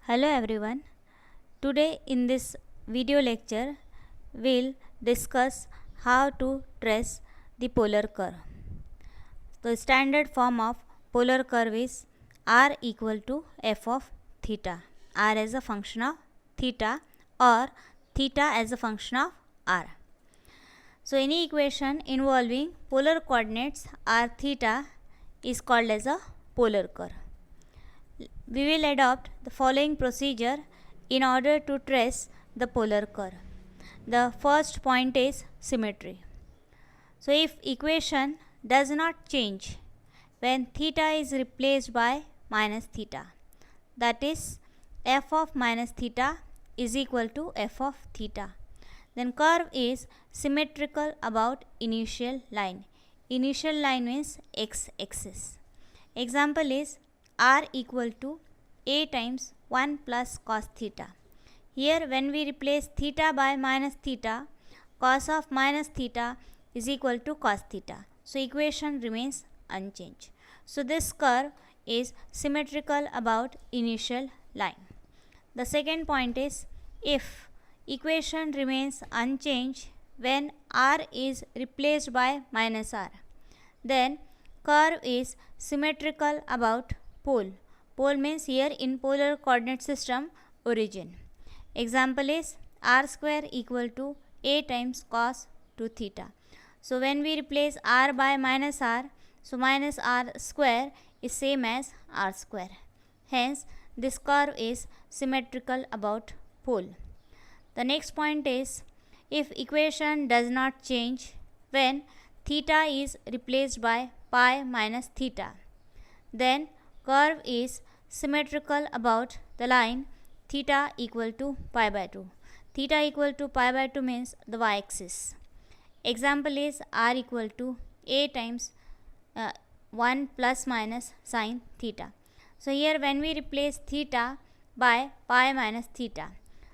Hello everyone. Today in this video lecture we'll discuss how to trace the polar curve. The standard form of polar curve is r equal to f of theta. R as a function of theta or theta as a function of r. So any equation involving polar coordinates r theta is called as a polar curve. We will adopt the following procedure in order to trace the polar curve. The first point is symmetry. So if equation does not change when theta is replaced by minus theta, that is f of minus theta is equal to f of theta, then curve is symmetrical about initial line. Initial line means x-axis. Example is r equal to a times 1 plus cos theta. Here when we replace theta by minus theta, cos of minus theta is equal to cos theta. So equation remains unchanged. So this curve is symmetrical about initial line. The second point is if equation remains unchanged when r is replaced by minus r, then curve is symmetrical about pole. Pole means here in polar coordinate system origin. Example is r square equal to a times cos 2 theta. So when we replace r by minus r, so minus r square is same as r square. Hence this curve is symmetrical about pole. The next point is if equation does not change when theta is replaced by pi minus theta, then curve is symmetrical about the line theta equal to pi by 2. Theta equal to pi by 2 means the y-axis. Example is r equal to a times 1 plus minus sine theta. So here when we replace theta by pi minus theta,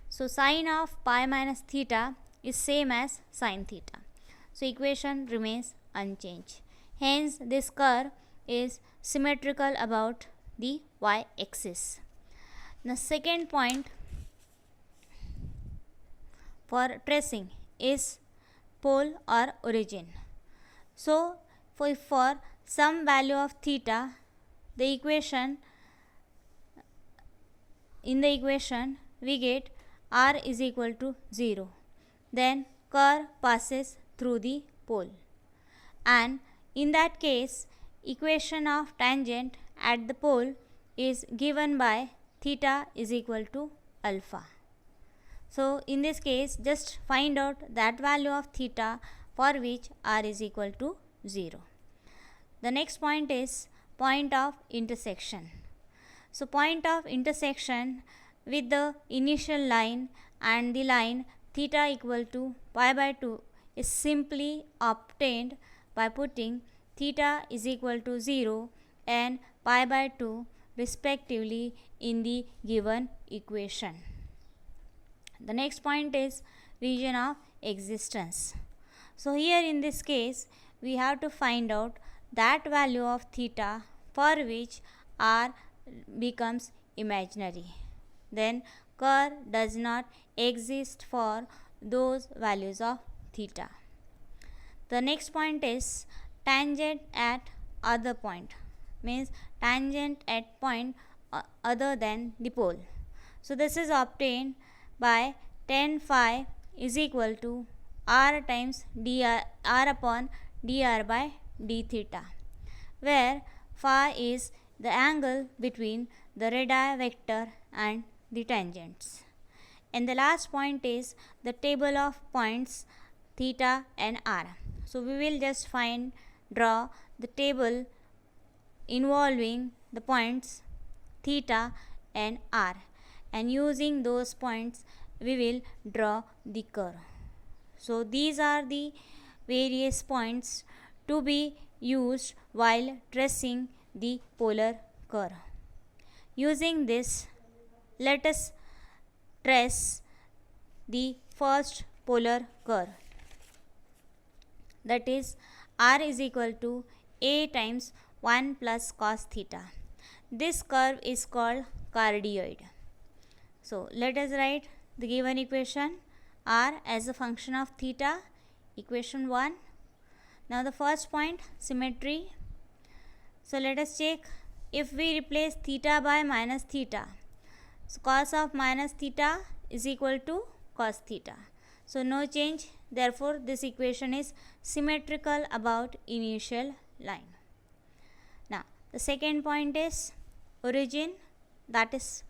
so sine of pi minus theta is same as sine theta. So equation remains unchanged. Hence this curve is symmetrical about the y-axis. The second point for tracing is pole or origin. So for some value of theta, the equation we get r is equal to 0. Then curve passes through the pole, and in that case equation of tangent at the pole is given by theta is equal to alpha. So in this case just find out that value of theta for which r is equal to 0. The next point is point of intersection. So point of intersection with the initial line and the line theta equal to pi by 2 is simply obtained by putting theta is equal to 0 and pi by 2 respectively in the given equation. The next point is region of existence. So here in this case we have to find out that value of theta for which r becomes imaginary. Then curve does not exist for those values of theta. The next point is tangent at other point, means tangent at point other than the pole. So this is obtained by tan phi is equal to r times dr, r upon dr by d theta, where phi is the angle between the radii vector and the tangents. And the last point is the table of points theta and r. So we will just draw the table involving the points theta and r, and using those points we will draw the curve. So these are the various points to be used while tracing the polar curve. Using this, let us trace the first polar curve, that is r is equal to a times 1 plus cos theta. This curve is called cardioid. So let us write the given equation r as a function of theta, equation 1. Now the first point, symmetry. So let us check if we replace theta by minus theta. So cos of minus theta is equal to cos theta. So no change. Therefore this equation is symmetrical about initial line. Now the second point is origin, that is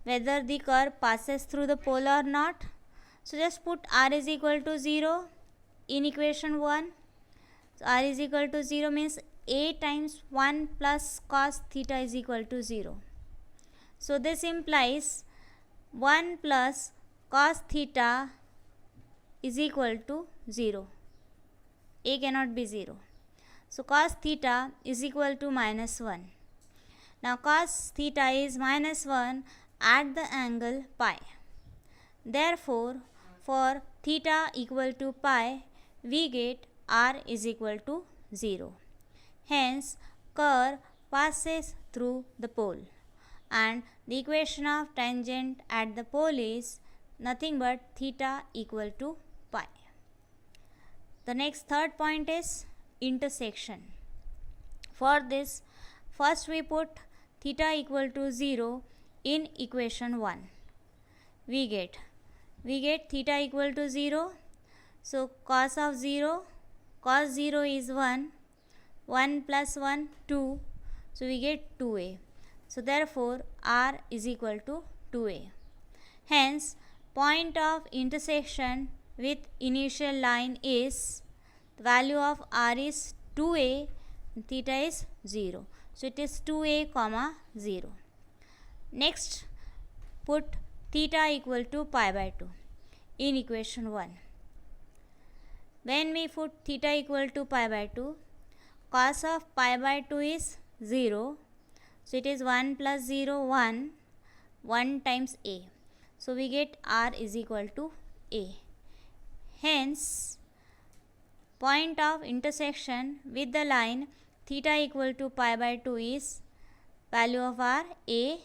whether the curve passes through the pole or not. So just put r is equal to 0 in equation 1. So r is equal to 0 means a times 1 plus cos theta is equal to 0. So this implies 1 plus cos theta is equal to 0. A cannot be 0. So cos theta is equal to minus 1. Now cos theta is minus 1 at the angle pi. Therefore for theta equal to pi, we get r is equal to 0. Hence curve passes through the pole, and the equation of tangent at the pole is nothing but theta equal to pi. The next third point is intersection. For this, first we put theta equal to 0 in equation 1. We get theta equal to 0. So cos of 0, cos 0 is 1, 1 plus 1, 2. So we get 2a. So therefore r is equal to 2a. Hence point of intersection with initial line is, the value of r is 2a and theta is 0. So it is 2a comma 0. Next put theta equal to pi by 2 in equation 1. When we put theta equal to pi by 2, cos of pi by 2 is 0. So it is 1 plus 0, 1, 1 times a. So we get r is equal to a. Hence point of intersection with the line theta equal to pi by 2 is, value of r a,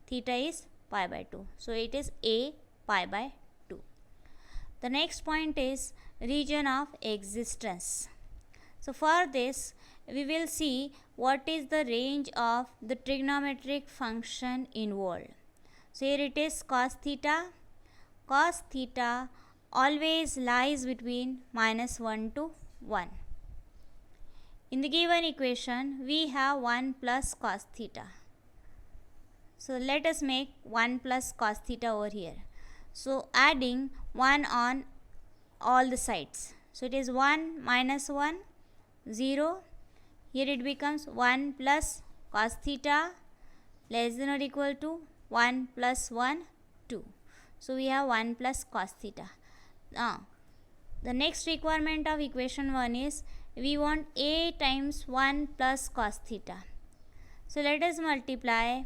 theta is pi by 2. So it is a pi by 2. The next point is region of existence. So for this we will see what is the range of the trigonometric function involved. So here it is cos theta. Cos theta always lies between minus 1 to 1. In the given equation we have 1 plus cos theta. So let us make 1 plus cos theta over here. So adding 1 on all the sides. So it is 1 minus 1, 0. Here it becomes 1 plus cos theta less than or equal to 1 plus 1, 2. So we have 1 plus cos theta. Now the next requirement of equation 1 is, we want a times 1 plus cos theta. So let us multiply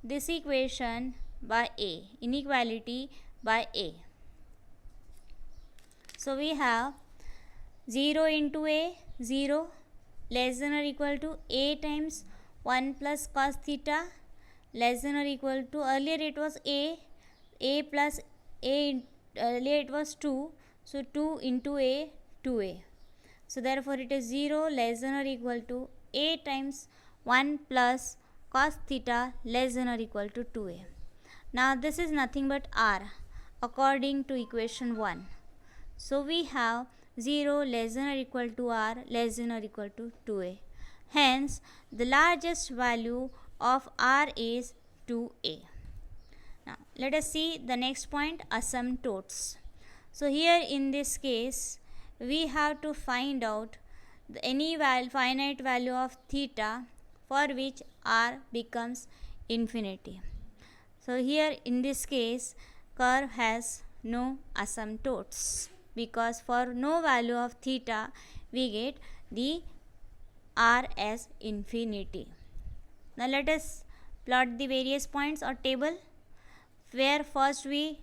this equation by a, inequality by a. So we have 0 into a, 0, less than or equal to a times 1 plus cos theta less than or equal to, earlier it was a plus a, earlier it was 2. So 2 into a, 2a. So therefore it is 0 less than or equal to a times 1 plus cos theta less than or equal to 2a. Now this is nothing but r according to equation 1. So we have 0 less than or equal to r less than or equal to 2a. Hence the largest value of r is 2a. Now let us see the next point, asymptotes. So here in this case we have to find out any finite value of theta for which r becomes infinity. So here in this case curve has no asymptotes, because for no value of theta we get the r as infinity. Now let us plot the various points or table, where first we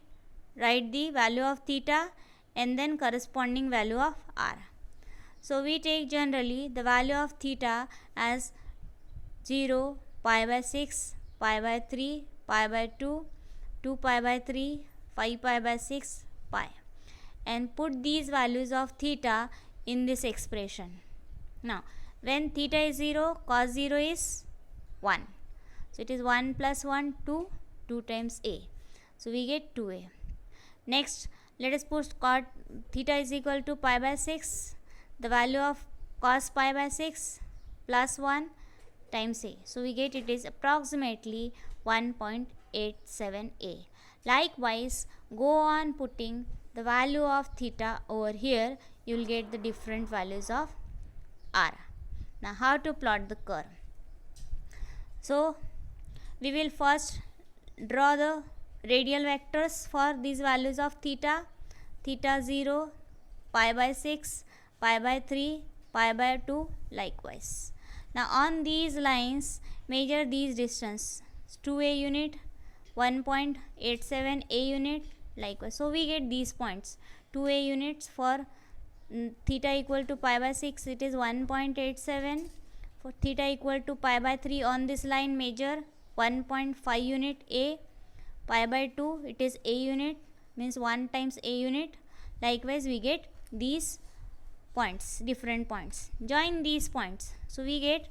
write the value of theta and then corresponding value of r. So we take generally the value of theta as 0, pi by 6, pi by 3, pi by 2, 2 pi by 3, 5 pi by 6, pi, and put these values of theta in this expression. Now when theta is 0, cos 0 is 1, so it is 1 plus 1, 2 times a, so we get 2a. Next let us put cot theta is equal to pi by 6, the value of cos pi by 6 plus 1 times a, so we get it is approximately 1.87a. Likewise, go on putting the value of theta over here, you will get the different values of r. Now how to plot the curve? So we will first draw the radial vectors for these values of theta. Theta 0, pi by 6, pi by 3, pi by 2, likewise. Now on these lines measure these distance, 2a unit, 1.87 a unit, likewise. So we get these points, 2a units for theta equal to pi by 6, it is 1.87. For theta equal to pi by 3, on this line measure 1.5 unit a. Pi by 2, it is a unit, means 1 times a unit. Likewise we get these points, different points. Join these points, so we get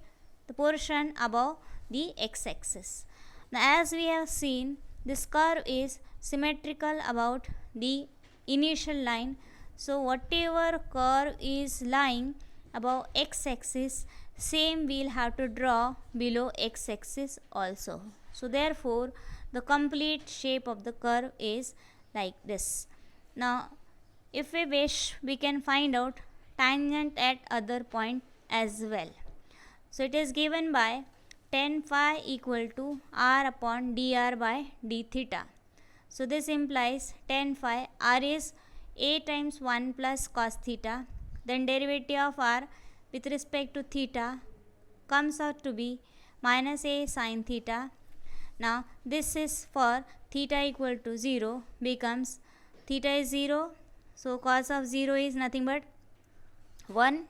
the portion above the x-axis. Now as we have seen, this curve is symmetrical about the initial line, so whatever curve is lying above x-axis, same we will have to draw below x-axis also. So therefore the complete shape of the curve is like this. Now if we wish, we can find out tangent at other point as well. So it is given by tan phi equal to r upon dr by d theta. So this implies tan phi, r is a times 1 plus cos theta, then derivative of r with respect to theta comes out to be minus a sin theta. Now this is for theta equal to 0, becomes theta is 0, so cos of 0 is nothing but 1,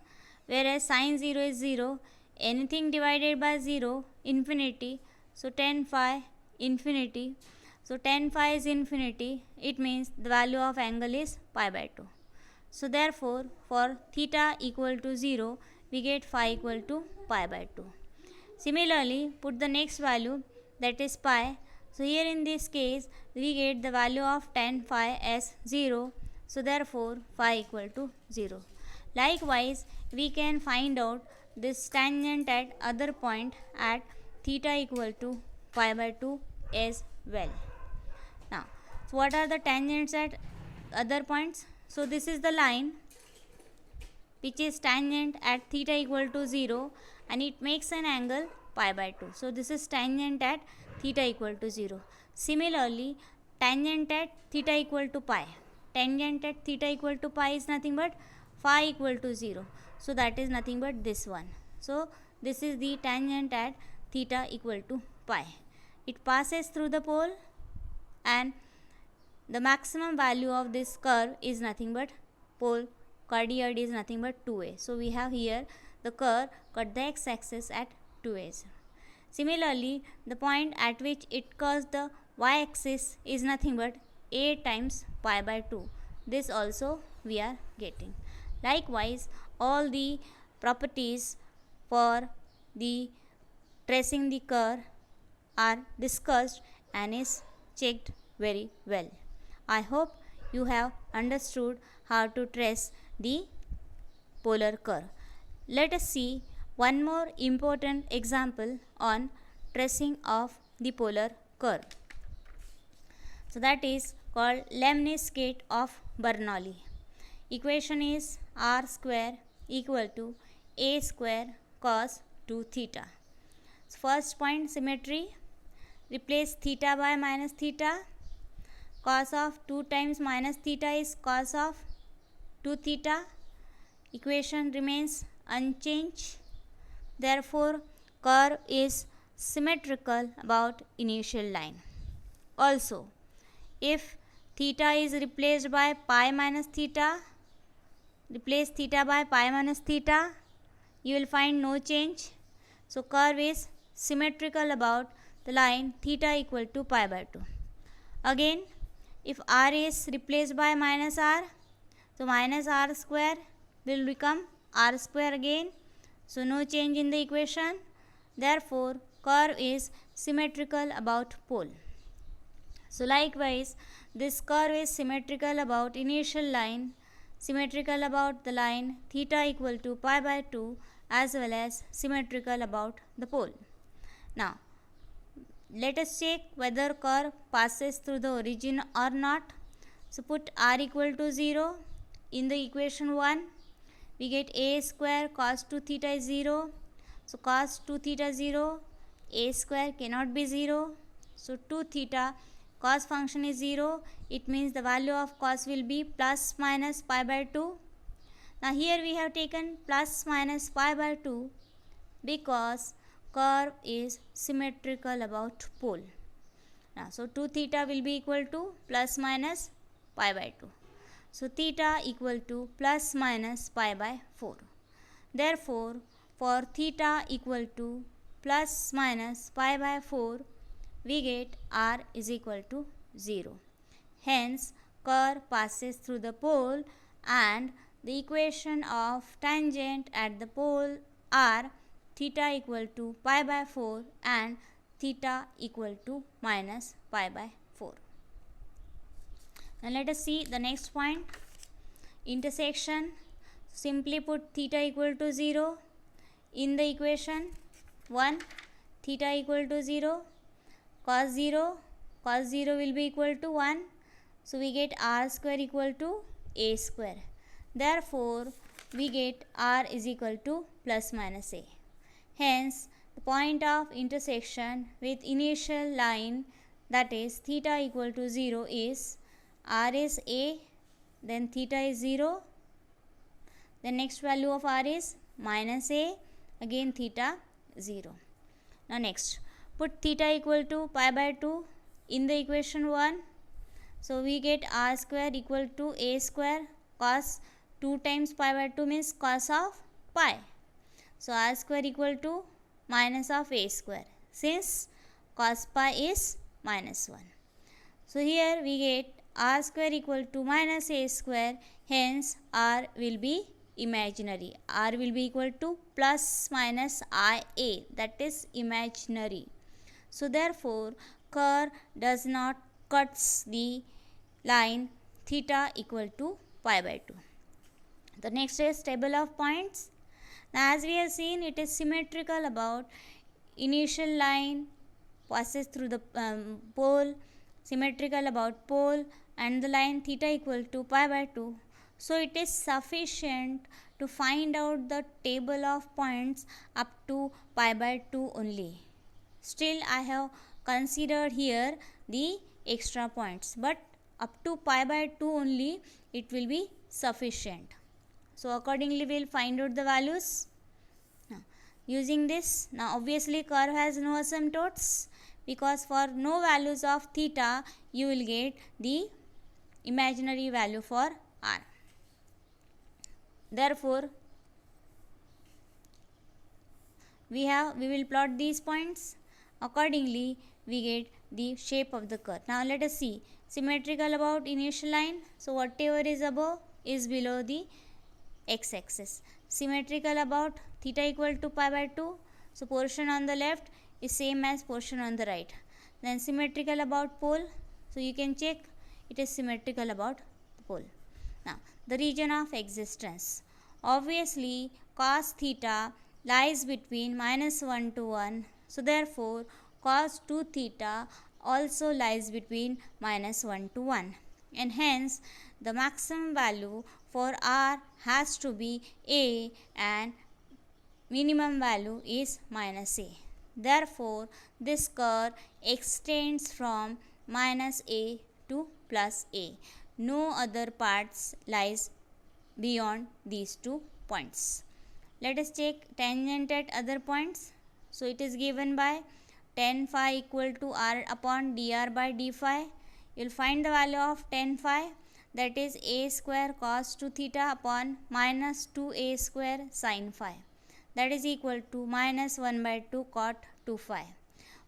whereas sin 0 is 0, anything divided by 0, infinity, so tan phi infinity, so tan phi is infinity, it means the value of angle is pi by 2. So therefore for theta equal to 0, we get phi equal to pi by 2. Similarly, put the next value, that is pi. So here in this case we get the value of tan phi as 0, so therefore phi equal to 0. Likewise we can find out this tangent at other point at theta equal to pi by 2 as well. Now so what are the tangents at other points? So this is the line which is tangent at theta equal to 0 and it makes an angle pi by 2. So this is tangent at theta equal to 0. Similarly, tangent at theta equal to pi. Tangent at theta equal to pi is nothing but phi equal to 0. So that is nothing but this one. So this is the tangent at theta equal to pi. It passes through the pole and the maximum value of this curve is nothing but pole cardioid is nothing but 2a. So we have here the curve cut the x-axis at 2a. Similarly, the point at which it curves the y-axis is nothing but a times pi by 2. This also we are getting. Likewise, all the properties for the tracing the curve are discussed and is checked very well. I hope you have understood how to trace the polar curve. Let us see one more important example on tracing of the polar curve. So that is called lemniscate of Bernoulli. Equation is r square equal to a square cos 2 theta. So first point, symmetry. Replace theta by minus theta. Cos of 2 times minus theta is cos of 2 theta. Equation remains unchanged. Therefore, curve is symmetrical about initial line. Also, if theta is replaced by pi minus theta, replace theta by pi minus theta, you will find no change. So curve is symmetrical about the line theta equal to pi by 2. Again, if r is replaced by minus r, so minus r square will become r square again. So no change in the equation. Therefore, curve is symmetrical about pole. So likewise, this curve is symmetrical about initial line, symmetrical about the line theta equal to pi by 2, as well as symmetrical about the pole. Now, let us check whether curve passes through the origin or not. So put r equal to 0 in the equation 1. We get a square cos 2 theta is 0. So cos 2 theta 0, a square cannot be 0. So 2 theta cos function is 0. It means the value of cos will be plus minus pi by 2. Now here we have taken plus minus pi by 2 because curve is symmetrical about pole. Now, so 2 theta will be equal to plus minus pi by 2. So theta equal to plus minus pi by 4. Therefore, for theta equal to plus minus pi by 4, we get r is equal to 0. Hence, curve passes through the pole and the equation of tangent at the pole are theta equal to pi by 4 and theta equal to minus pi by 4. Now let us see the next point, intersection. Simply put theta equal to 0 in the equation 1, theta equal to 0, cos 0 will be equal to 1. So we get r square equal to a square. Therefore, we get r is equal to plus minus a. Hence, the point of intersection with initial line, that is theta equal to 0, is r is a, then theta is 0, the next value of r is minus a, again theta 0. Now next, put theta equal to pi by 2 in the equation 1. So we get r square equal to a square, cos 2 times pi by 2 means cos of pi. So r square equal to minus of a square, since cos pi is minus 1. So here we get r square equal to minus a square, hence r will be imaginary. R will be equal to plus minus ia, that is imaginary. So therefore, curve does not cuts the line theta equal to pi by 2. The next is table of points. Now as we have seen, it is symmetrical about initial line passes through the pole, symmetrical about pole, and the line theta equal to pi by 2. So it is sufficient to find out the table of points up to pi by 2 only. Still I have considered here the extra points, but up to pi by 2 only it will be sufficient. So accordingly we will find out the values. Now, using this, now obviously curve has no asymptotes, because for no values of theta you will get the imaginary value for r. Therefore, we will plot these points. Accordingly, we get the shape of the curve. Now let us see, symmetrical about initial line. So whatever is above is below the x-axis. Symmetrical about theta equal to pi by 2. So portion on the left is same as portion on the right. Then symmetrical about pole. So you can check it is symmetrical about the pole. Now the region of existence. Obviously cos theta lies between minus 1 to 1. So therefore cos 2 theta also lies between minus 1 to 1. And hence the maximum value for r has to be a and minimum value is minus a. Therefore, this curve extends from minus a to plus a. No other parts lies beyond these 2 points. Let us check tangent at other points. So it is given by tan phi equal to r upon dr by d phi. You will find the value of tan phi, that is a square cos 2 theta upon minus 2a square sin phi, that is equal to minus 1 by 2 cot 2 phi.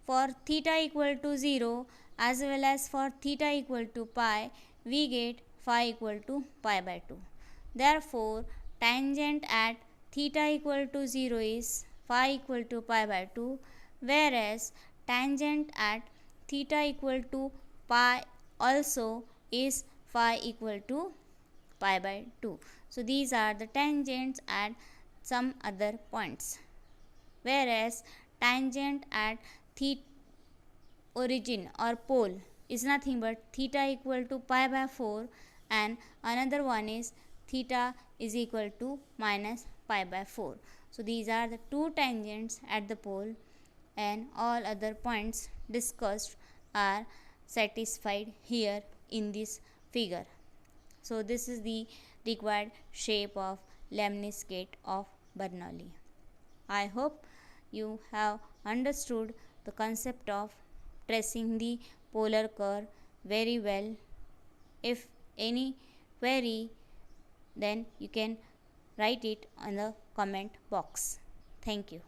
For theta equal to 0, as well as for theta equal to pi we get phi equal to pi by 2. Therefore, tangent at theta equal to 0 is phi equal to pi by 2, whereas tangent at theta equal to pi also is phi equal to pi by 2. So these are the tangents at some other points, whereas tangent at theta origin or pole is nothing but theta equal to pi by 4, and another one is theta is equal to minus pi by 4. So these are the two tangents at the pole, and all other points discussed are satisfied here in this figure. So this is the required shape of Leibniz gate of Bernoulli. I hope you have understood the concept of tracing the polar curve very well. If any query, then you can write it on the comment box. Thank you.